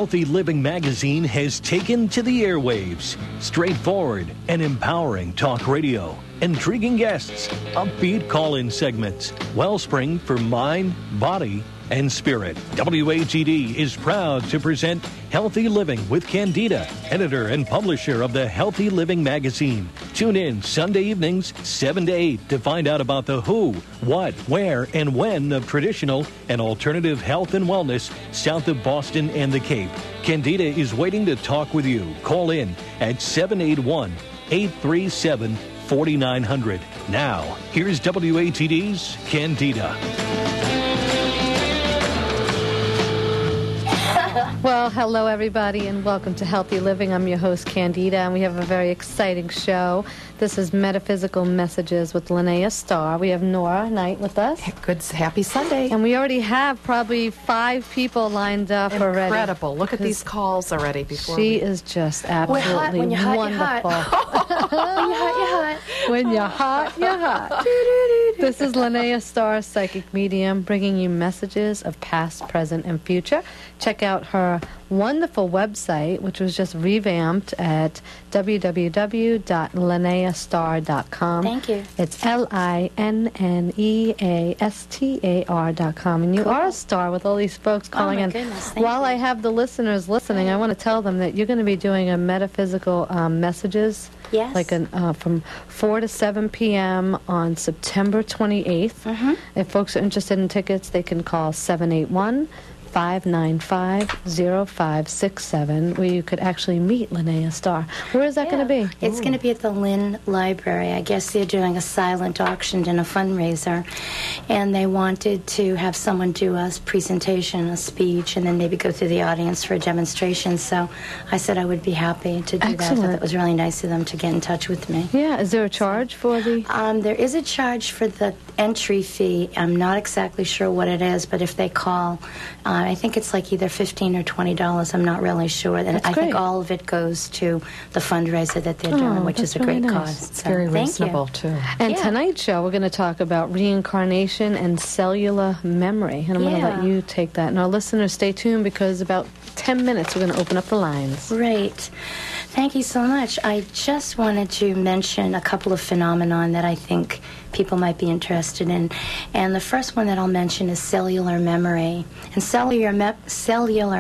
Healthy Living magazine has taken to the airwaves. Straightforward and empowering talk radio. Intriguing guests, upbeat call-in segments, wellspring for mind, body, and spirit. WATD is proud to present Healthy Living with Candida, editor and publisher of the Healthy Living magazine. Tune in Sunday evenings, 7 to 8 to find out about the who, what, where, and when of traditional and alternative health and wellness south of Boston and the Cape. Candida is waiting to talk with you. Call in at 781-837-4900. Now, here's WATD's Candida. Well, hello, everybody, and welcome to Healthy Living. I'm your host, Candida, and we have a very exciting show. This is Metaphysical Messages with Linnea Starr. We have Nora Knight with us. Good, happy Sunday. And we already have probably 5 people lined up already. Incredible. Look at these calls already. She is just absolutely when you're hot, wonderful. You're hot. When you're hot, you're hot. When you're hot, you're hot. This is Linnea Starr, psychic medium, bringing you messages of past, present, and future. Check out her wonderful website, which was just revamped at www.linneastar.com. Thank you. It's LINNEASTAR.com. And you are a star with all these folks calling in. Goodness, While I have the listeners listening, I want to tell them that you're going to be doing a metaphysical messages. Yes. Like from 4 to 7 p.m. on September 28th. If folks are interested in tickets, they can call 781-595-0567, where you could actually meet Linnea Starr. Where is that going to be? It's going to be at the Lynn Library. I guess they're doing a silent auction and a fundraiser, and they wanted to have someone do a presentation, a speech, and then maybe go through the audience for a demonstration. So I said I would be happy to do that. I thought that was really nice of them to get in touch with me. Yeah. Is there a charge for the... There is a charge for the entry fee. I'm not exactly sure what it is, but if they call... I think it's like either $15 or $20. I'm not really sure. And I think all of it goes to the fundraiser that they're doing, which is a really great nice. cause. It's very reasonable, too. And tonight's show, we're going to talk about reincarnation and cellular memory. And I'm going to let you take that. And our listeners, stay tuned, because about 10 minutes, we're going to open up the lines. Great. Thank you so much. I just wanted to mention a couple of phenomenon that I think people might be interested in. And the first one that I'll mention is cellular memory. And cellular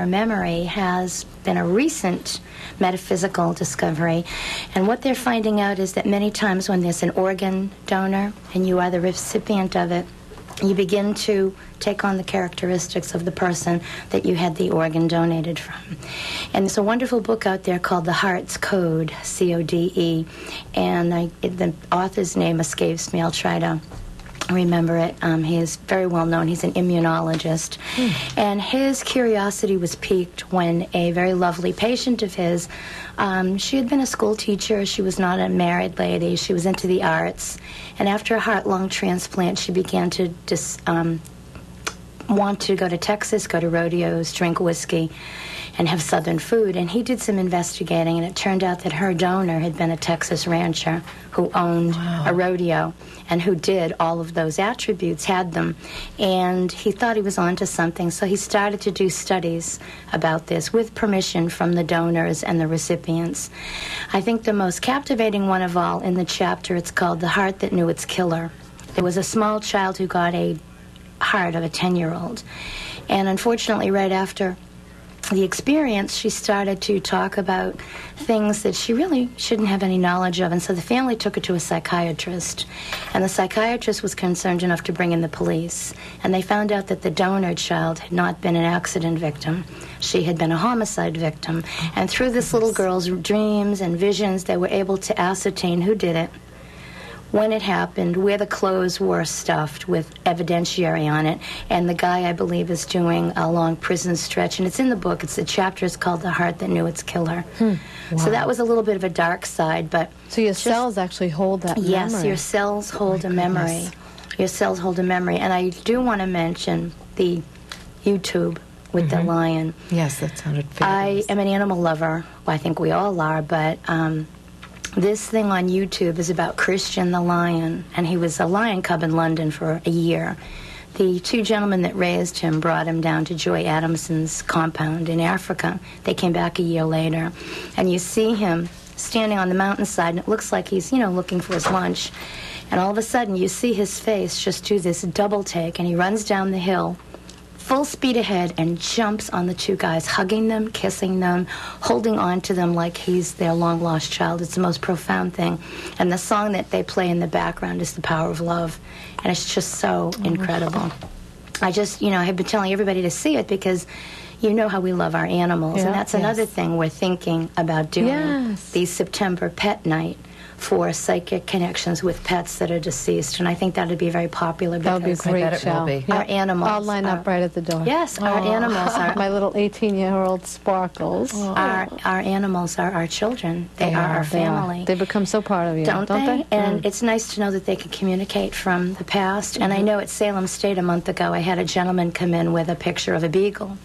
memory has been a recent metaphysical discovery. And what they're finding out is that many times when there's an organ donor and you are the recipient of it, you begin to take on the characteristics of the person that you had the organ donated from. And there's a wonderful book out there called The Heart's Code, C-O-D-E, and the author's name escapes me. I'll try to remember it. He is very well known. He's an immunologist. And his curiosity was piqued when a very lovely patient of his, she had been a school teacher. She was not a married lady. She was into the arts. And after a heart-lung transplant, she began to want to go to Texas, go to rodeos, drink whiskey, and have Southern food. And he did some investigating, and it turned out that her donor had been a Texas rancher who owned a rodeo and who did all of those attributes, had them. And he thought he was onto something, so he started to do studies about this with permission from the donors and the recipients. I think the most captivating one of all in the chapter, it's called The Heart That Knew Its Killer. There was a small child who got a heart of a 10-year-old. And unfortunately, right after the experience, she started to talk about things that she really shouldn't have any knowledge of. And so the family took her to a psychiatrist. And the psychiatrist was concerned enough to bring in the police. And they found out that the donor child had not been an accident victim. She had been a homicide victim. And through this little girl's dreams and visions, they were able to ascertain who did it, when it happened, where the clothes were stuffed with evidentiary on it. And the guy, I believe, is doing a long prison stretch. And it's in the book. The chapter is called The Heart That Knew Its Killer. Wow. So that was a little bit of a dark side. But so your cells actually hold that memory. Yes, your cells hold a memory. Your cells hold a memory. And I do want to mention the YouTube with the lion. Yes, that sounded fabulous. I am an animal lover. Well, I think we all are, but... this thing on YouTube is about Christian the lion, and he was a lion cub in London for a year. the two gentlemen that raised him brought him down to Joy Adamson's compound in Africa. They came back a year later, and you see him standing on the mountainside, and it looks like he's, looking for his lunch. And all of a sudden, you see his face just do this double take, and he runs down the hill, full speed ahead, and jumps on the two guys, hugging them, kissing them, holding on to them like he's their long-lost child. It's the most profound thing. And the song that they play in the background is The Power of Love. And it's just so incredible. I just, I have been telling everybody to see it because you know how we love our animals. And that's another thing we're thinking about doing, the September Pet Night for psychic connections with pets that are deceased. And I think that would be very popular. That would be a great show. Our animals. I'll line up right at the door. Yes, our animals are... My little 18-year-old Sparkles. Our animals are our children. They are our family. They become so part of you, don't they? And it's nice to know that they can communicate from the past. And I know at Salem State a month ago, I had a gentleman come in with a picture of a beagle.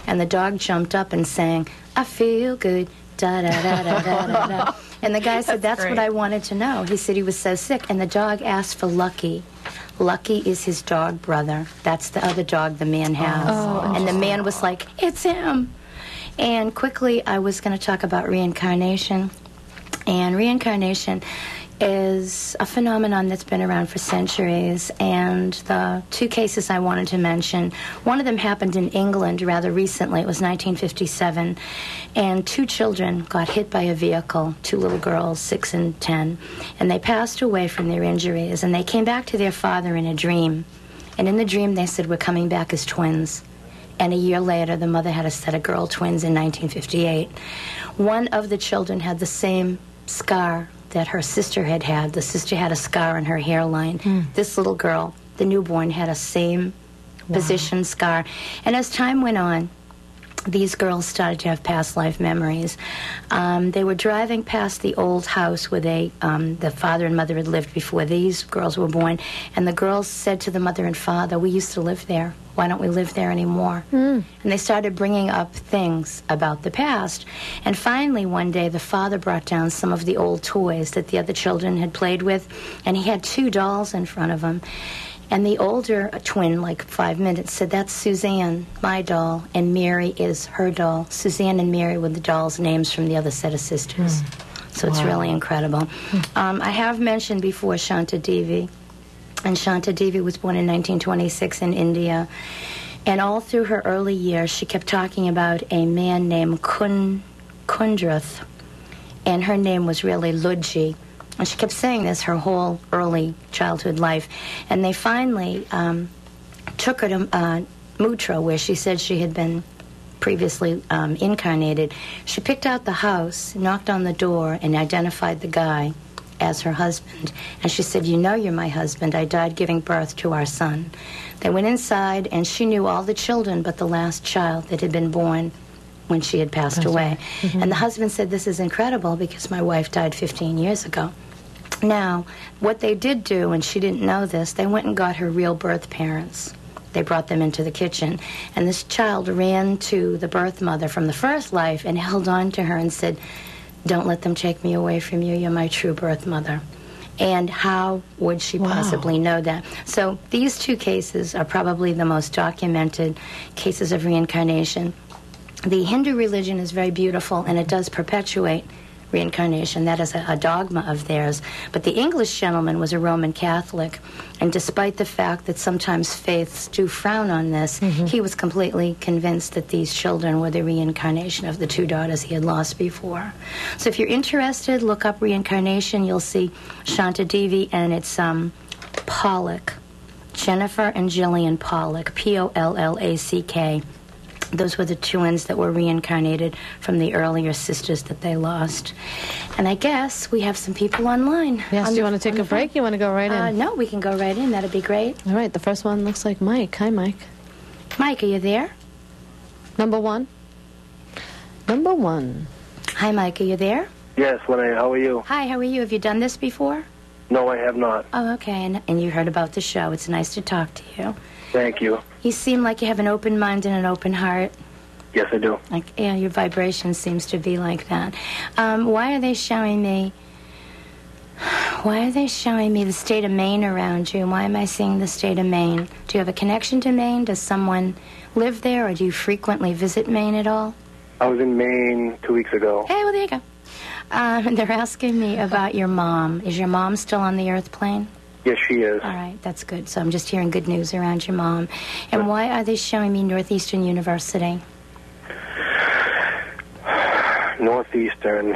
And the dog jumped up and sang, "I feel good, da-da-da-da-da-da-da." And the guy said, that's what I wanted to know. He said he was so sick. And the dog asked for Lucky. Lucky is his dog brother. That's the other dog the man has. And the man was like, it's him. And quickly, I was going to talk about reincarnation. And reincarnation is a phenomenon that's been around for centuries. And the two cases I wanted to mention, one of them happened in England rather recently. It was 1957. And two children got hit by a vehicle, two little girls, 6 and 10. And they passed away from their injuries. And they came back to their father in a dream. And in the dream, they said, we're coming back as twins. And a year later, the mother had a set of girl twins in 1958. One of the children had the same scar that her sister had had. The sister had a scar on her hairline. This little girl, the newborn, had a same position scar. And as time went on, these girls started to have past life memories. They were driving past the old house where the father and mother had lived before these girls were born, and the girls said to the mother and father, we used to live there. Why don't we live there anymore? And they started bringing up things about the past. And finally, one day, the father brought down some of the old toys that the other children had played with, and he had 2 dolls in front of him. And the older twin, like 5 minutes, said, that's Suzanne, my doll, and Mary is her doll. Suzanne and Mary were the dolls' names from the other set of sisters. So it's really incredible. I have mentioned before Shanta Devi. And Shanta Devi was born in 1926 in India. And all through her early years, she kept talking about a man named Kundrath. And her name was really Ludji. And she kept saying this her whole early childhood life. And they finally took her to Mutra, where she said she had been previously incarnated. She picked out the house, knocked on the door, and identified the guy as her husband. And she said, you know you're my husband. I died giving birth to our son. They went inside, and she knew all the children but the last child that had been born when she had passed away. And the husband said, this is incredible because my wife died 15 years ago. Now, what they did do, and she didn't know this, they went and got her real birth parents. They brought them into the kitchen. And this child ran to the birth mother from the first life and held on to her and said, don't let them take me away from you. You're my true birth mother. And how would she possibly know that? So these two cases are probably the most documented cases of reincarnation. The Hindu religion is very beautiful, and it does perpetuate reincarnation. That is a dogma of theirs. But the English gentleman was a Roman Catholic, and despite the fact that sometimes faiths do frown on this, he was completely convinced that these children were the reincarnation of the 2 daughters he had lost before. So if you're interested, look up reincarnation. You'll see Shanta Devi, and it's Pollack. Jennifer and Jillian Pollack, Pollack. Those were the twins that were reincarnated from the earlier sisters that they lost. And I guess we have some people online. Yes, do you want to take a break? You want to go right in? No, we can go right in. That'd be great. All right, the first one looks like Mike. Hi, Mike. Mike, are you there? Number one. Number one. Hi, Mike, are you there? Yes, Linnea, how are you? Hi, how are you? Have you done this before? No, I have not. Oh, okay, and you heard about the show. It's nice to talk to you. Thank you. You seem like you have an open mind and an open heart. Yes, I do. Like, yeah, your vibration seems to be like that. Why are they showing me Why are they showing me the state of Maine around you? Why am I seeing the state of Maine? Do you have a connection to Maine? Does someone live there, or do you frequently visit Maine at all? I was in Maine 2 weeks ago. Hey, well, there you go. They're asking me about your mom. Is your mom still on the earth plane? Yes, she is. All right, that's good. So I'm just hearing good news around your mom. And why are they showing me Northeastern University? Northeastern.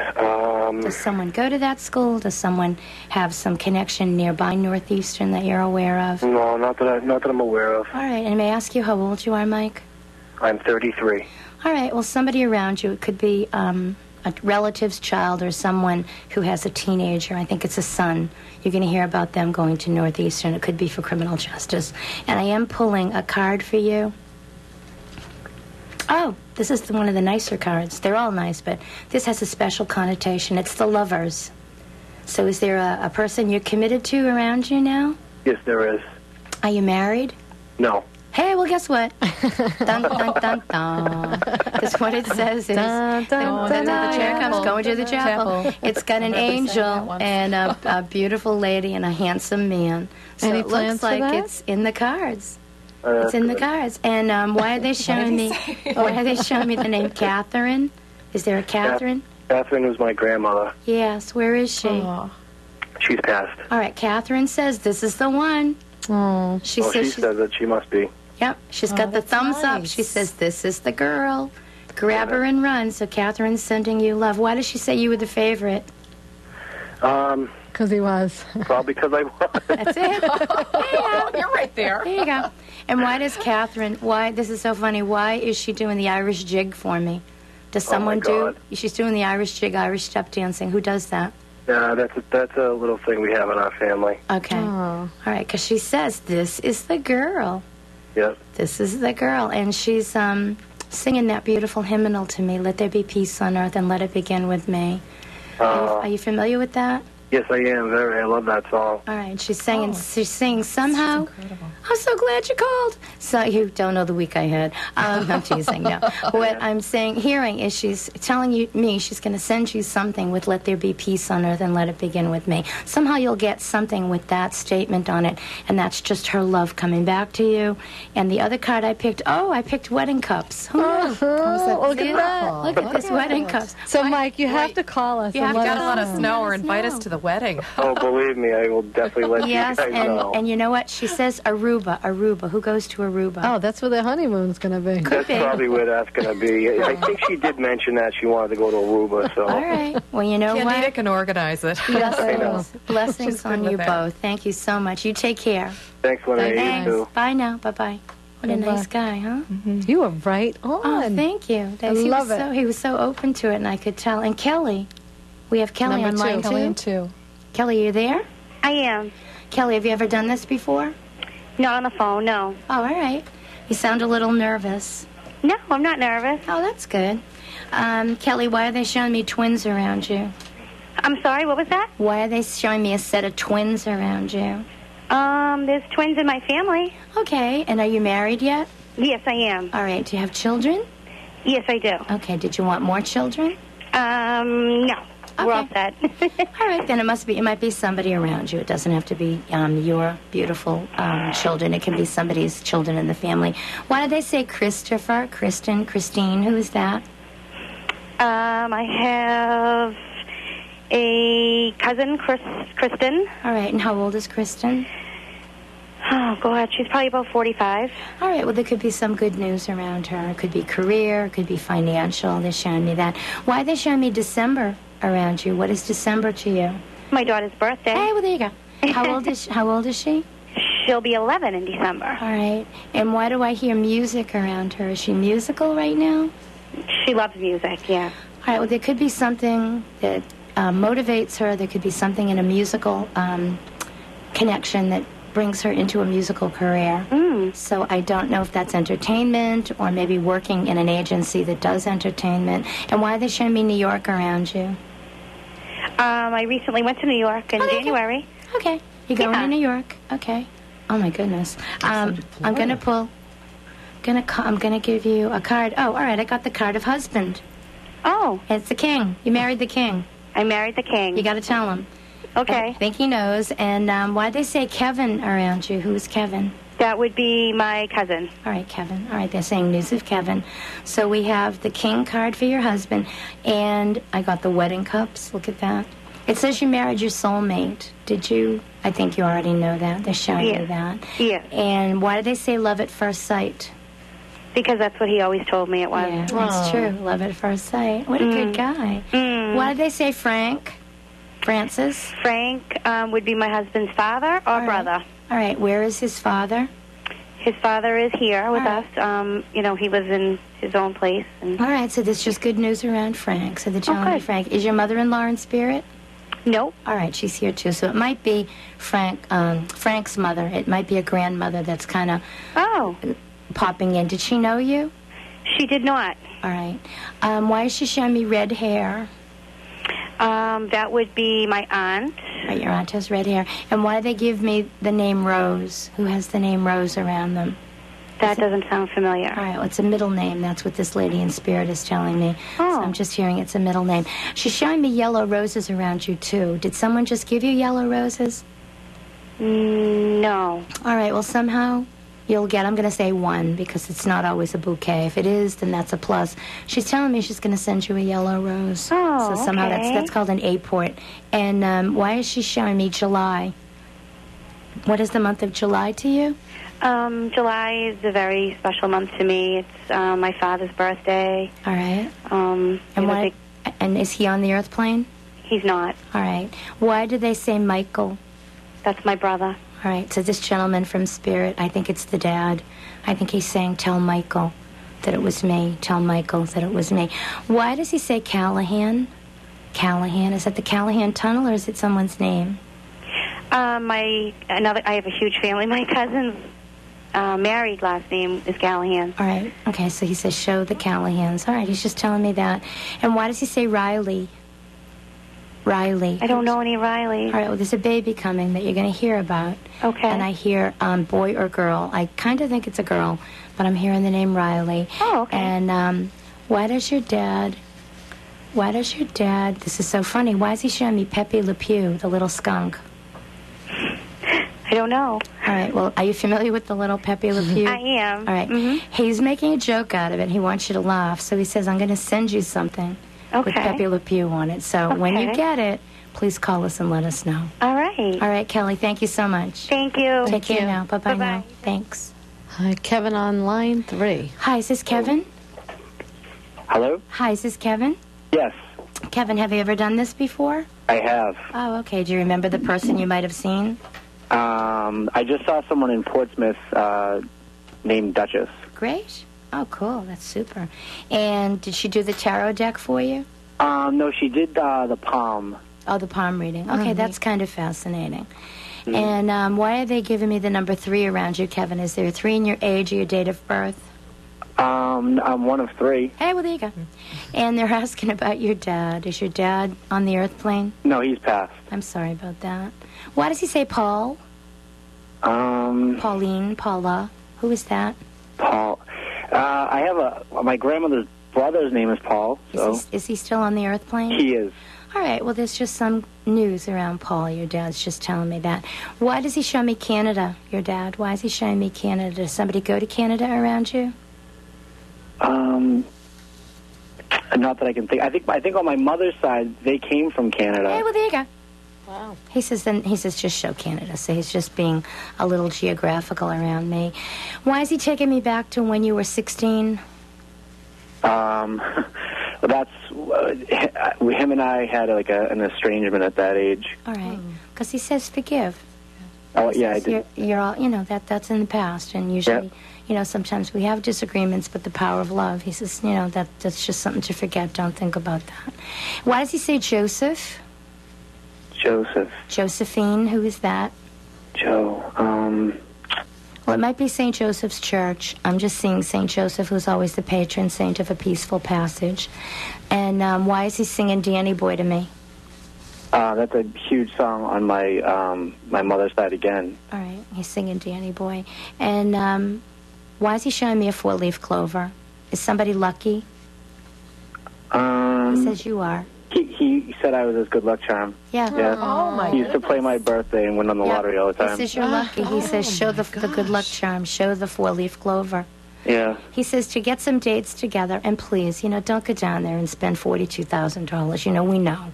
Does someone go to that school? Does someone have some connection nearby Northeastern that you're aware of? No, not that I'm aware of. All right, and may I ask you how old you are, Mike? I'm 33. All right, well, somebody around you, it could be a relative's child or someone who has a teenager. I think it's a son. You're going to hear about them going to Northeastern. It could be for criminal justice. And I am pulling a card for you. Oh, this is one of the nicer cards. They're all nice, but this has a special connotation. It's the Lovers. So is there a person you're committed to around you now? Yes, there is. Are you married? No. Hey, well, guess what? Dun, dun, dun, dun. Because what it says is, Dun, dun, dun, the chair dun. comes going to the chapel. It's got an angel and a beautiful lady and a handsome man. So Any it plans looks for like that? it's in the cards. It's in the cards. And why are they showing me? Why are they showing me the name Catherine? Is there a Catherine? Catherine was my grandmother. Yes. Where is she? Oh. She's passed. All right. Catherine says this is the one. Oh, She Oh, says she she's. says that she must be. Yep, she's got the that's thumbs up. nice. She says, this is the girl. Grab her and run. So Catherine's sending you love. Why does she say you were the favorite? because he was. Probably because I was. That's it. Oh, you're right there. There you go. And why does Catherine, this is so funny, why is she doing the Irish jig for me? Does someone God. she's doing the Irish jig, Irish step dancing. Who does that? That's a little thing we have in our family. Okay. Oh. All right, because she says, this is the girl. Yep. This is the girl. And she's singing that beautiful hymnal to me, let there be peace on earth and let it begin with me. Are you familiar with that? Yes, I am. I love that song. All right, she's singing. She's singing somehow. Incredible. I'm so glad you called. So you don't know the week I had. I'm teasing. No, what I'm hearing is she's telling me she's going to send you something with "Let there be peace on earth and let it begin with me." Somehow you'll get something with that statement on it, and that's just her love coming back to you. And the other card I picked wedding cups. Who knew? Look at that. Look at this wedding cups. So, Mike, you have to call us. You and have to let Gotta us let us know or invite us to the wedding. Oh, believe me, I will definitely let Yes, you guys know. and you know what? She says Aruba. Who goes to Aruba? Oh, that's where their honeymoon's going to be. That's probably where that's going to be. I think she did mention that she wanted to go to Aruba. So. All right. Well, you know Candida what? can organize it. Blessings, blessings She's good on with you that. both. Thank you so much. You take care. Thanks, Linnea. You Thanks. too. Bye now. Bye-bye. What a Bye-bye. nice guy, huh? You were right on. Oh, thank you. I love it. He was so open to it, and I could tell. And Kelly. We have Kelly Number on line two. Kelly and too. two. Kelly, you there? I am. Kelly, have you ever done this before? Not on the phone, no. Oh, all right. You sound a little nervous. No, I'm not nervous. Oh, that's good. Kelly, why are they showing me twins around you? I'm sorry, what was that? Why are they showing me a set of twins around you? There's twins in my family. Okay, and are you married yet? Yes, I am. All right, do you have children? Yes, I do. Okay, did you want more children? No. We're all Okay. set. All right, then it might be somebody around you. It doesn't have to be your beautiful children. It can be somebody's children in the family. Why did they say Christopher, Kristen, Christine? Who is that? I have a cousin, Kristen. All right, and how old is Kristen? Oh, God, she's probably about 45. All right, well, there could be some good news around her. It could be career, it could be financial. They're showing me that. Why are they showing me December around you? What is December to you? My daughter's birthday. Hey, well, there you go. How old is she? She'll be 11 in December. All right. And why do I hear music around her? Is she musical right now? She loves music, yeah. All right, well, there could be something that motivates her. There could be something in a musical connection that brings her into a musical career. So I don't know if that's entertainment or maybe working in an agency that does entertainment. And why are they showing me New York around you? I recently went to New York in Okay. January. Okay. You're going Yeah. to New York. Okay. Oh, my goodness. I'm going to pull... I'm gonna give you a card. Oh, all right. I got the card of husband. Oh, It's the king. You married the king. I married the king. You got to tell him. Okay. I think he knows. And why'd they say Kevin around you? Who's Kevin? That would be my cousin. All right, Kevin. All right, they're saying news of Kevin. So we have the king card for your husband, and I got the wedding cups. Look at that. It says you married your soulmate. Did you? I think you already know that. They're showing you that. Yes. And why did they say love at first sight? Because that's what he always told me it was. Yeah, that's true. Love at first sight. What a good guy. Why did they say Frank? Francis? Frank would be my husband's father or brother. All right, where is his father? His father is here with us. He lives in his own place. And All right, so there's just good news around Frank. So they're telling me good. Frank. Is your mother-in-law in spirit? Nope. All right, she's here too. So it might be Frank's mother. It might be a grandmother that's kind of popping in. Did she know you? She did not. All right. Why is she showing me red hair? That would be my aunt. Right, your aunt has red hair. And why do they give me the name Rose? Who has the name Rose around them? That doesn't sound familiar. All right, well, it's a middle name. That's what this lady in spirit is telling me. Oh. So I'm just hearing it's a middle name. She's showing me yellow roses around you, too. Did someone just give you yellow roses? No. All right, well, somehow you'll get, I'm going to say one, because it's not always a bouquet. If it is, then that's a plus. She's telling me she's going to send you a yellow rose. Oh, so somehow okay. that's called an A-port. And why is she showing me July? What is the month of July to you? July is a very special month to me. It's my father's birthday. All right. And and is he on the earth plane? He's not. All right. Why do they say Michael? That's my brother. All right. So this gentleman from Spirit, I think it's the dad. I think he's saying, tell Michael that it was me. Tell Michael that it was me. Why does he say Callahan? Callahan. Is that the Callahan Tunnel, or is it someone's name? I have a huge family. My cousin's married last name is Callahan. All right. Okay, so he says show the Callahans. All right, he's just telling me that. And why does he say Riley? Riley. I don't know any Riley. All right, well, there's a baby coming that you're going to hear about. Okay. And I hear boy or girl. I kind of think it's a girl, but I'm hearing the name Riley. Oh, okay. And why does your dad, this is so funny, why is he showing me Pepe Le Pew, the little skunk? I don't know. All right, well, are you familiar with the little Pepe Le Pew? I am. All right. He's making a joke out of it. He wants you to laugh. So he says, I'm going to send you something with Pepe Le Pew on it. So when you get it, please call us and let us know. All right. All right, Kelly, thank you so much. Thank you. Take care now. Bye-bye Bye-bye. now. Thanks. Hi, Kevin on line 3. Hi, is this Kevin? Hello? Hi, is this Kevin? Yes, Kevin, have you ever done this before? I have. Oh, okay. Do you remember the person you might have seen? I just saw someone in Portsmouth named Duchess. Great. Oh, cool. That's super. And did she do the tarot deck for you? No, she did the palm. Oh, the palm reading. Okay, that's kind of fascinating. And why are they giving me the number 3 around you, Kevin? Is there a 3 in your age or your date of birth? I'm one of 3. Hey, well, there you go. And they're asking about your dad. Is your dad on the earth plane? No, he's passed. I'm sorry about that. Why does he say Paul? Pauline, Paula. Who is that? Paul. I have my grandmother's brother's name is Paul. So Is he still on the earth plane? he is. All right, well, there's just some news around Paul. Your dad's just telling me that. Why does he show me Canada, your dad? Why is he showing me Canada? Does somebody go to Canada around you? Not that I can think. I think on my mother's side they came from Canada. Hey, well, there you go. Wow. He says just show Canada. So he's just being a little geographical around me. Why is he taking me back to when you were 16? That's him and I had an estrangement at that age. All right, because he says forgive. Oh He yeah, I says did. You're all, that's in the past, and usually, sometimes we have disagreements, but the power of love. He says, that's just something to forget. Don't think about that. Why does he say Joseph? Joseph. Josephine, who is that? Joe. Well, it might be St. Joseph's Church. I'm just seeing St. Joseph, who's always the patron saint of a peaceful passage. And why is he singing Danny Boy to me? That's a huge song on my mother's side again. All right, he's singing Danny Boy. And why is he showing me a 4-leaf clover? Is somebody lucky? He says you are. He said I was his good luck charm. Yeah. Yeah. Oh, my He used to play my birthday and win on the lottery all the time. He says you're lucky. He says show the good luck charm, show the 4-leaf clover. Yeah. He says to get some dates together, and please, don't go down there and spend $42,000. We know.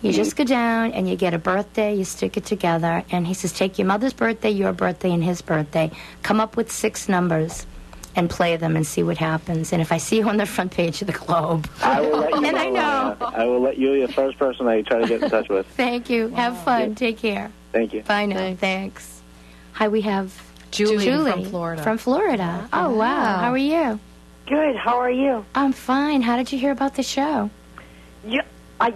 You just go down and you get a birthday, you stick it together, and he says take your mother's birthday, your birthday, and his birthday, come up with 6 numbers, and play them and see what happens. And if I see you on the front page of the Globe, I will let you and I know. I will let you, the first person I try to get in touch with. Thank you. Have fun. Yeah. Take care. Thank you. Bye now. Thanks. Hi, we have Julie from Florida. From Florida. Oh, wow. How are you? Good. How are you? I'm fine. How did you hear about the show?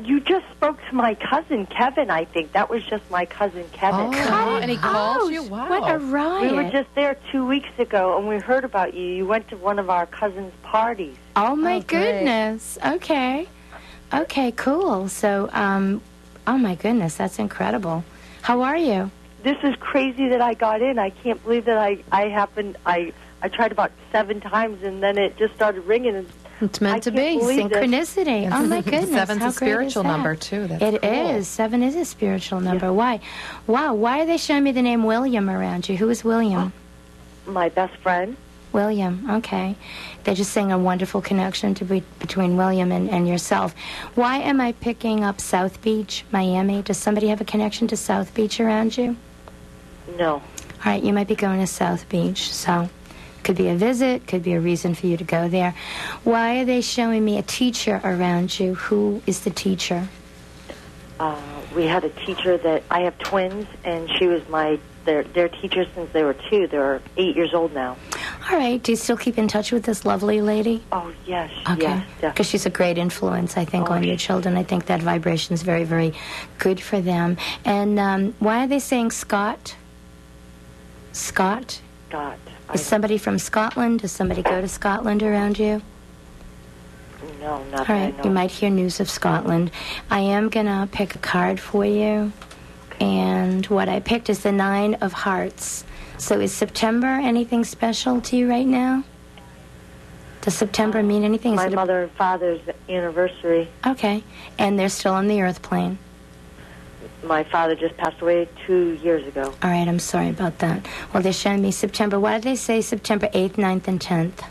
You just spoke to my cousin, Kevin, I think. That was just my cousin, Kevin. Oh, and he called you? Wow. What a riot. We were just there 2 weeks ago, and we heard about you. You went to one of our cousin's parties. Oh, my great. goodness. Okay. Okay, cool. So, oh, my goodness, that's incredible. How are you? This is crazy that I got in. I can't believe that I tried about 7 times, and then it just started ringing. And It's meant to I can't be. believe this. Synchronicity. Oh, my goodness. 7's How a great spiritual is that? number, too. That's It cool. is. 7 is a spiritual number. Why? Wow. Why are they showing me the name William around you? Who is William? My best friend. William. Okay. They're just saying a wonderful connection between William and yourself. Why am I picking up South Beach, Miami? Does somebody have a connection to South Beach around you? No. All right. You might be going to South Beach. So could be a visit, could be a reason for you to go there. Why are they showing me a teacher around you? Who is the teacher? We had a teacher that I have twins, and she was their teacher since they were 2. They're 8 years old now. All right. Do you still keep in touch with this lovely lady? Oh, yes. Okay. Yes, Because definitely. she's a great influence, I think, on your children. I think that vibration is very, very good for them. And why are they saying Scott? Scott? God. Is somebody from Scotland? Does somebody go to Scotland around you? No, not All that I right, know. you might hear news of Scotland. I am going to pick a card for you. And what I picked is the 9 of Hearts. So is September anything special to you right now? Does September mean anything? Is My it a- mother and father's anniversary. Okay. And they're still on the earth plane. My father just passed away 2 years ago. All right, I'm sorry about that. Well, they're showing me September. Why did they say September 8th, 9th, and 10th?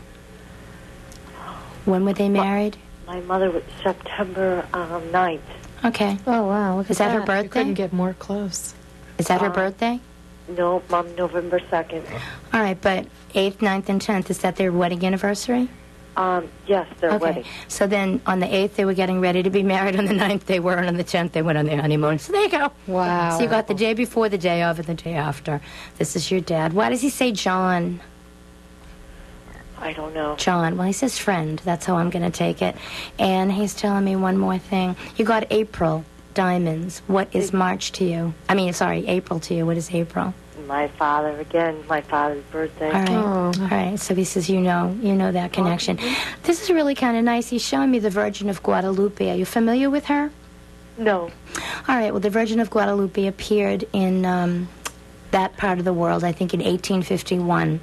When were they married? My mother was September 9th. Okay. Oh, wow. Look Is at that her You birthday? couldn't get more close. Is that her birthday? No, Mom, November 2nd. All right, but 8th, 9th, and 10th, is that their wedding anniversary? Yes, their Okay. wedding. So then on the 8th, they were getting ready to be married. On the 9th, they were. And on the 10th, they went on their honeymoon. So there you go. Wow. So you got the day before, the day of, and the day after. This is your dad. Why does he say John? I don't know. John. Well, he says friend. That's how I'm going to take it. And he's telling me one more thing. You got April, diamonds. What is March to you? I mean, sorry, April to you. What is April? My father, again, my father's birthday. All right. All right. So he says, you know that connection. This is really kind of nice. He's showing me the Virgin of Guadalupe. Are you familiar with her? No. All right. Well, the Virgin of Guadalupe appeared in that part of the world, I think, in 1851.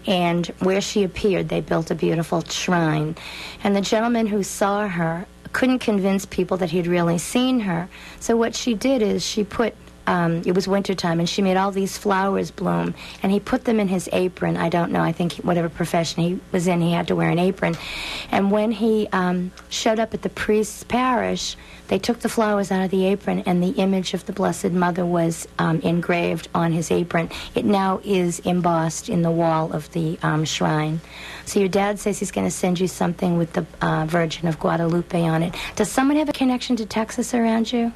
And where she appeared, they built a beautiful shrine. And the gentleman who saw her couldn't convince people that he'd really seen her. So what she did is she put it was wintertime, and she made all these flowers bloom, and he put them in his apron. I don't know, I think whatever profession he was in, he had to wear an apron. And when he showed up at the priest's parish, they took the flowers out of the apron, and the image of the Blessed Mother was engraved on his apron. It now is embossed in the wall of the shrine. So your dad says he's going to send you something with the Virgin of Guadalupe on it. Does someone have a connection to Texas around you?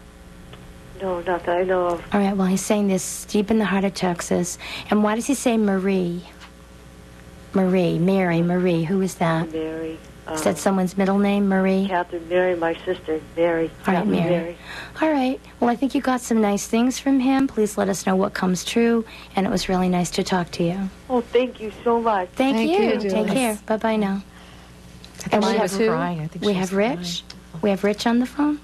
No, not that I know of. All right, well, he's saying this deep in the heart of Texas. And why does he say Marie? Marie. Who is that? Mary. Is that someone's middle name, Marie? Catherine, Mary, my sister, Mary. All right, Catherine, Mary. All right. Well, I think you got some nice things from him. Please let us know what comes true. And it was really nice to talk to you. Oh, thank you so much. Thank Thank you. you, Take Julie. care. Bye-bye now. And we she have was two. crying. I think We she have was Rich. We have Rich on the phone.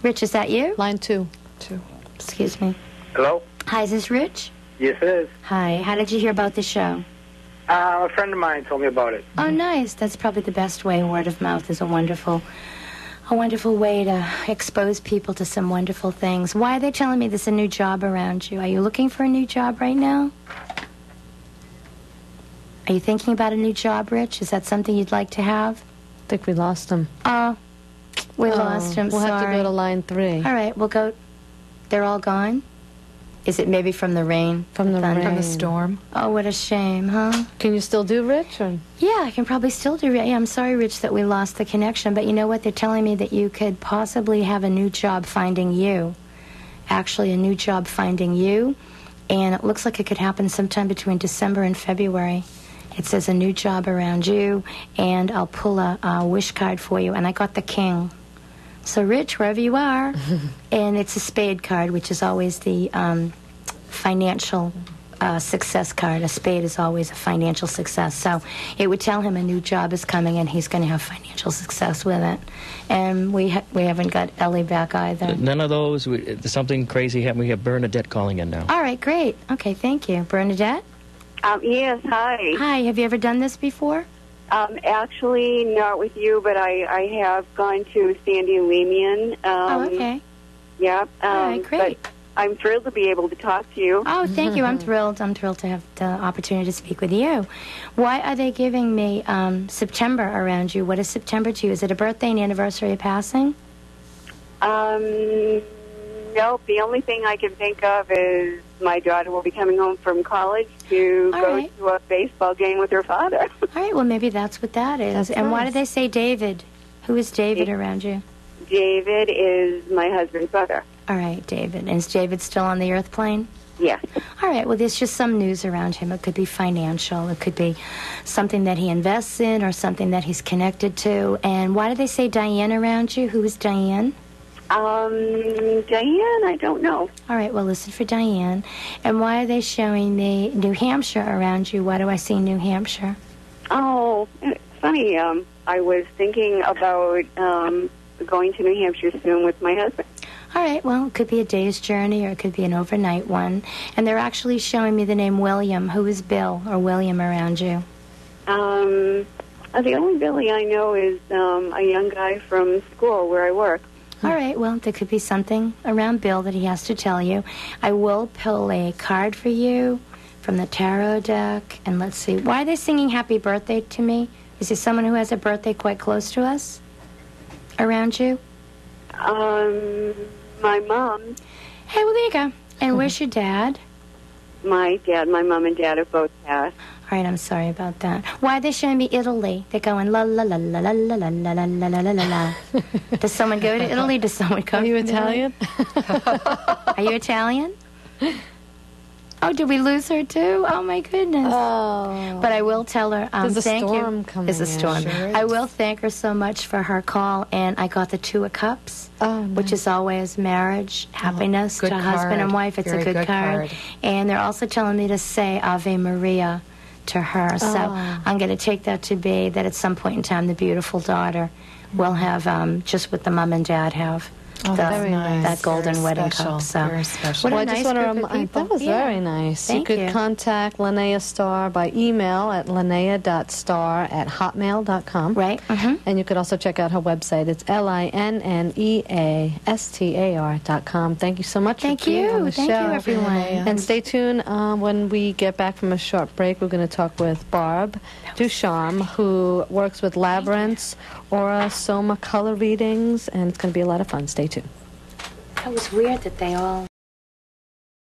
Rich, is that you? Line 2. crying, too. Excuse me. Hello? Hi, is this Rich? Yes, it is. Hi. How did you hear about the show? A friend of mine told me about it. Oh, nice. That's probably the best way. Word of mouth is a wonderful a wonderful way to expose people to some wonderful things. Why are they telling me there's a new job around you? Are you looking for a new job right now? Are you thinking about a new job, Rich? Is that something you'd like to have? I think we lost him. Oh, we lost him. We'll have to go to line 3. All right, we'll go. They're all gone? Is it maybe from the rain? From the rain. From the storm. Oh, what a shame, huh? Can you still do Rich? Or? Yeah, I can probably still do it. Yeah, I'm sorry, Rich, that we lost the connection. But you know what? They're telling me that you could possibly have a new job finding you. Actually, a new job finding you. And it looks like it could happen sometime between December and February. It says a new job around you. And I'll pull a wish card for you. And I got the king. So, Rich, wherever you are, and it's a spade card, which is always the financial success card. A spade is always a financial success. So it would tell him a new job is coming, and he's going to have financial success with it. And we haven't got Ellie back either. None of those. Something crazy happened. We have Bernadette calling in now. All right, great. Okay, thank you. Bernadette? Yes, hi. Hi, have you ever done this before? Actually, not with you, but I have gone to Sandy and Lehman. Oh, okay. Yeah. All right, great. But I'm thrilled to be able to talk to you. Oh, thank you. I'm thrilled. I'm thrilled to have the opportunity to speak with you. Why are they giving me September around you? What is September to you? Is it a birthday and anniversary of passing? Nope. The only thing I can think of is my daughter will be coming home from college to go to a baseball game with her father. All right. Well, maybe that's what that is. That's and nice. Why do they say David? Who is David around you? David is my husband's brother. All right, David. And is David still on the earth plane? Yes. All right, well, there's just some news around him. It could be financial. It could be something that he invests in or something that he's connected to. And why do they say Diane around you? Who is Diane? Diane, I don't know. All right, well, listen for Diane. And why are they showing me New Hampshire around you? Why do I see New Hampshire? Oh, it's funny. I was thinking about going to New Hampshire soon with my husband. All right, well, it could be a day's journey or it could be an overnight one. And they're actually showing me the name William. Who is Bill or William around you? The only Billy I know is a young guy from school where I work. All right, well, there could be something around Bill that he has to tell you. I will pull a card for you from the tarot deck. And let's see, why are they singing happy birthday to me? Is there someone who has a birthday quite close to us around you? My mom. Hey, well, there you go. And where's your dad? My mom and dad have both passed. All right, I'm sorry about that. Why are they showing me Italy? They're going la la la la la la la la la la la la la. Does someone go to Italy? Does someone come? Are you from Italian? Are you Italian? Oh, did we lose her too? Oh my goodness! Oh, but I will tell her. there's a thank storm you. coming. There's a storm. Sure I will thank her so much for her call, and I got the Two of Cups, which is always marriage, happiness to husband and wife. It's Very a good card. And they're also telling me to say Ave Maria to her. So I'm going to take that to be that at some point in time, the beautiful daughter will have just what the mom and dad have. Oh, that's nice. That golden Very wedding special. cup. So, Very special. what a I just nice want to group of remind people. that was very nice. Thank you could you. contact Linnea Starr by email at linnea.starr@hotmail.com. Right. And you could also check out her website. It's linneastar.com. Thank you so much Thank for being you. on the Thank show. you, everyone. And stay tuned. When we get back from a short break, we're going to talk with Barb Ducharme, who works with labyrinths, aura, soma color readings, and it's going to be a lot of fun. Stay tuned. That was weird that they all